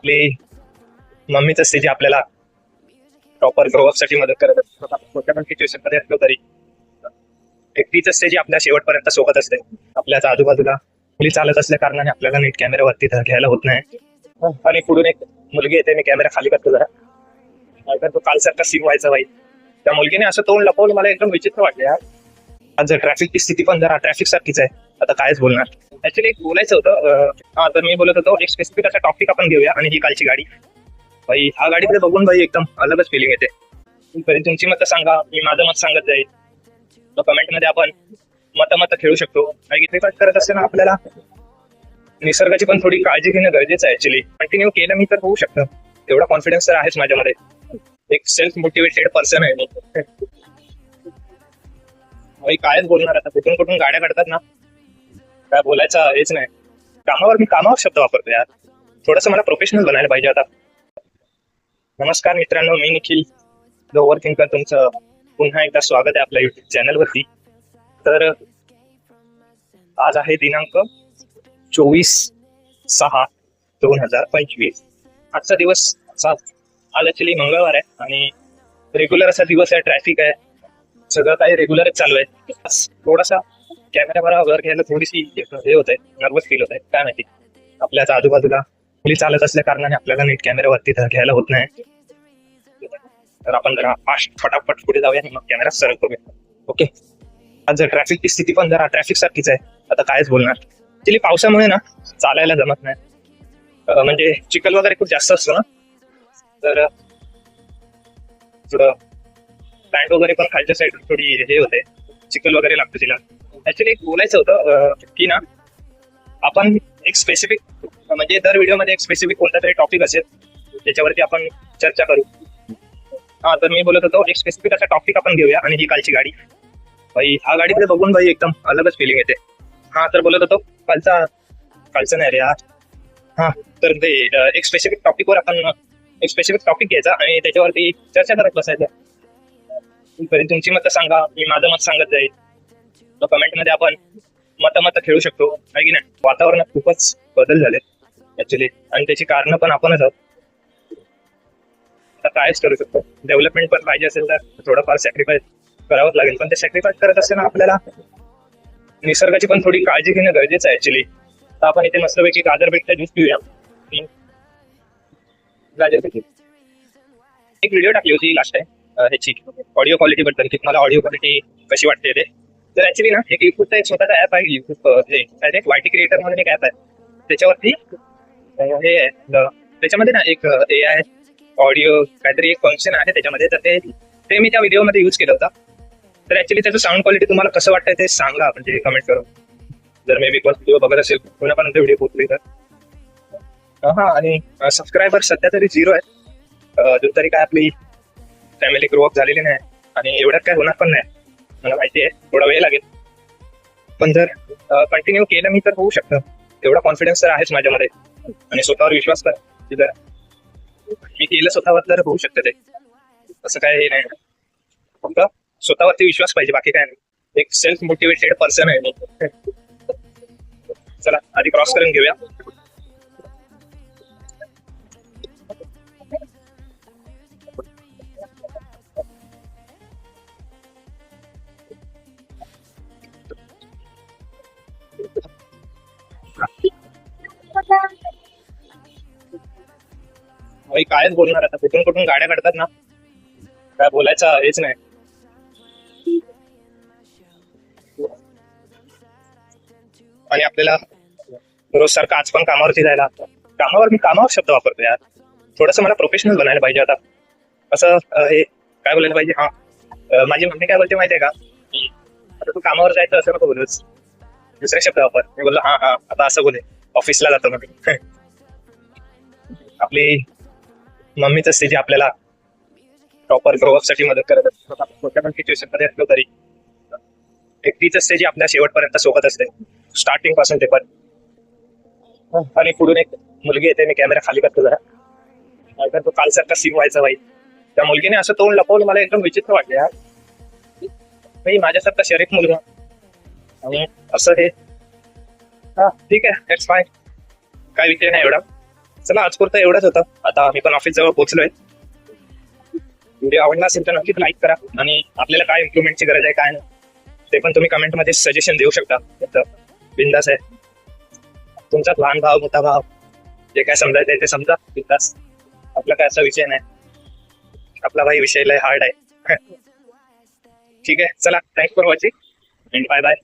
आपली मम्मीच असते जी आपल्याला प्रॉपर ग्रोअप साठी मदत करत असते. कोणत्या पण सिच्युएशन मध्ये असलो तरी एकटीच असते जी आपल्या शेवटपर्यंत सोबत असते. आपल्याच आजूबाजूला मुली चालत असल्या कारणाने आपल्याला नीट कॅमेऱ्यावरती घ्यायला होत नाही. आणि पुढून एक मुलगी येते, मी कॅमेरा खाली करतो जरा, नाहीतर तो कालसारखा सीन व्हायचा बाई. त्या मुलगीने असं तोंड लपवलं, मला एकदम विचित्र वाटलं यार. आज ट्रॅफिकची स्थिती पण जरा ट्रॅफिक सारखीच आहे, आता कायच बोलणार. ऍक्च्युली एक बोलायचं होतं. हा, तर मी बोलत होतो एक स्पेसिफिक असा टॉपिक आपण घेऊया. आणि ही कालची गाडी भाई, ह्या गाडीकडे बघून भाई एकदम अलगच फिलिंग येते. तरी तुमची मतं सांगा, मी माझं मत सांगत जाईल. तर कमेंट मध्ये आपण मत खेळू शकतो. आणि इथे काय करत असताना आपल्याला निसर्गाची पण थोडी काळजी घेणं गरजेचं आहे. ऍक्च्युली कंटिन्यू केलं मी तर होऊ शकतं, तेवढा कॉन्फिडन्स तर आहेच माझ्यामध्ये. एक सेल्फ मोटिवेटेड पर्सन आहे मी. भाई कायच बोलणार आता, कुठून कुठून गाड्या काढतात ना, काय बोलायचं हेच नाही. मी कामावर शब्द वापरतो यार. थोडंसं मला प्रोफेशनल बनायला पाहिजे आता. नमस्कार मित्रांनो, मी निखिल द ओव्हर थिंकर, तुमचं पुन्हा एकदा स्वागत आहे आपल्या युट्यूब चॅनलवरती. तर आज आहे दिनांक 24/6/2025. आजचा दिवस असा, आज ऍक्च्युली मंगळवार आहे आणि रेग्युलर असा दिवस आहे. ट्रॅफिक आहे, सगळं काही रेग्युलरच चालू आहे. थोडासा कॅमेरा वर घ्यायला थोडीशी हे होत आहे, नर्वस फील होत आहे. काय माहिती, आपल्याच आजूबाजूला मुली चालत असल्या कारणाने आपल्याला नीट कॅमेऱ्यावरती घ्यायला होत नाही. तर आपण जरा फटाफट पुढे जाऊया आणि मग कॅमेरा सरळ करूया. ओके. आज ट्रॅफिकची स्थिती पण जरा ट्रॅफिक सारखीच आहे, आता कायच बोलणार. ऍक्च्युली पावसामुळे ना चालायला जमत नाही. म्हणजे चिखल वगैरे खूप जास्त असतो ना, तर थोडं पॅन्ट वगैरे पण खालच्या साईड थोडी हे होते, चिखल वगैरे लागतो तिला. ऍक्च्युली एक बोलायचं होतं की ना, आपण एक स्पेसिफिक, म्हणजे दर व्हिडिओमध्ये एक स्पेसिफिक कोणता तरी टॉपिक असेल, त्याच्यावरती आपण चर्चा करू. हा, तर मी बोलत होतो एक स्पेसिफिक असा टॉपिक आपण घेऊया. आणि ही कालची गाडी भाई, ह्या गाडीकडे बघून भाई एकदम अलगच फिलिंग येते. हा, तर बोलत होतो कालचं नाही रे यार. हा, तर ते एक स्पेसिफिक टॉपिकवर आपण एक स्पेसिफिक टॉपिक घ्यायचा आणि त्याच्यावरती चर्चा करत बसायचं. तरी तुमची मतं सांगा, मी माझं मत सांगत जाईल. तर कमेंट मध्ये आपण मत खेळू शकतो, आहे की नाही. वातावरणात खूपच बदल झाले ऍक्च्युली, आणि त्याची कारणं पण आपणच आहोत. आता कायच करू शकतो. डेव्हलपमेंट पण पाहिजे असेल तर थोडंफार सॅक्रिफाईस करावंच लागेल. पण ते सॅक्रिफाईस करत असताना आपल्याला निसर्गाची पण थोडी काळजी घेणं गरजेचं आहे ऍक्च्युली. तर आपण इथे मस्तपैकी गाजर बीटचा ज्यूस पिऊया. एक व्हिडिओ टाकली होती लास्ट टाइम ह्याची ऑडिओ क्वालिटी बद्दल, की मला ऑडिओ क्वालिटी कशी वाटते ते. तर ऍक्च्युली ना, एक युट्यूबचा एक स्वतःचा ऍप आहे, युट्यूब वायटी क्रिएटर म्हणून एक ऍप आहे. त्याच्यावरती हे त्याच्यामध्ये ना एक AI ऑडिओ काहीतरी एक फंक्शन आहे त्याच्यामध्ये. तर ते मी त्या व्हिडिओमध्ये यूज केलं होतं. तर ऍक्च्युली त्याचं साऊंड क्वालिटी तुम्हाला कसं वाटतंय ते सांगा, म्हणजे कमेंट करून. जर मे बी कोण व्हिडिओ बघत असेल, कोणापर्यंत व्हिडिओ पोहोचली तर. हा, आणि सबस्क्रायबर सध्या तरी 0 आहेत. तरी काय आपली फॅमिली ग्रोअप झालेली नाही, आणि एवढ्यात काय होणार पण नाही. मला माहिती आहे थोडा वेळ लागेल, पण जर कंटिन्यू केलं मी तर होऊ शकतं. एवढा कॉन्फिडन्स तर आहेच माझ्यामध्ये. आणि स्वतःवर विश्वास कर, जर मी केलं स्वतःवर तर होऊ शकतं ते. असं काय हे नाही, फक्त स्वतःवरती विश्वास पाहिजे, बाकी काय नाही. एक सेल्फ मोटिवेटेड पर्सन आहे मी. चला आधी क्रॉस करून घेऊया. भाई कायच बोलणार आता, कुठून कुठून गाड्या काढतात ना, काय बोलायचं हेच नाही. आणि आपल्याला रोज सारखं आज पण कामावरती जायला, मी कामावर शब्द वापरतो यार. थोडंसं मला प्रोफेशनल बनायला पाहिजे आता. असं हे काय बोलायला पाहिजे. हा, माझी मम्मी काय बोलते माहितीये का, की आता तू कामावर जायचं असं नको बोलूस, दुसरे शब्द वापर. मी बोललो हा, आता असं बोले, ऑफिसला जातो मग. आपली मम्मीच असते जी आपल्याला प्रॉपर ग्रोअप साठी मदत करत असते. कोणत्या पण सिच्युएशन मध्ये असलो तरी एकटीच असते जी आपल्या शेवटपर्यंत सोबत असते, स्टार्टिंग पासून ते पण. आणि पुढून एक मुलगी येते, मी कॅमेरा खाली करतो जरा, नाहीतर तो कालसारखा सीन व्हायचा बाई. त्या मुलगीने असं तोंड लपवलं, मला एकदम विचित्र वाटलं यार. भाई माझ्यासारखा शरीफ मुलगा आणि असं हे. हा ठीक आहे, इट्स फाईन, काय विषय नाही एवढा. चला आज पुरतं एवढंच होतं. आता मी पण ऑफिस जवळ पोहोचलोय. व्हिडिओ आवडला असेल तर नक्कीच लाईक करा आणि आपल्याला काय इम्प्रुव्हमेंटची गरज आहे काय नाही ते पण तुम्ही कमेंट मध्ये सजेशन देऊ शकता. बिंदास आहे. तुमचा लहान भाव मोठा भाव जे काय समजायचं ते समजा बिंदास. आपला काय असा विषय नाही. आपला भाई विषय लय हार्ड आहे. ठीक आहे चला thanks for watching and bye bye.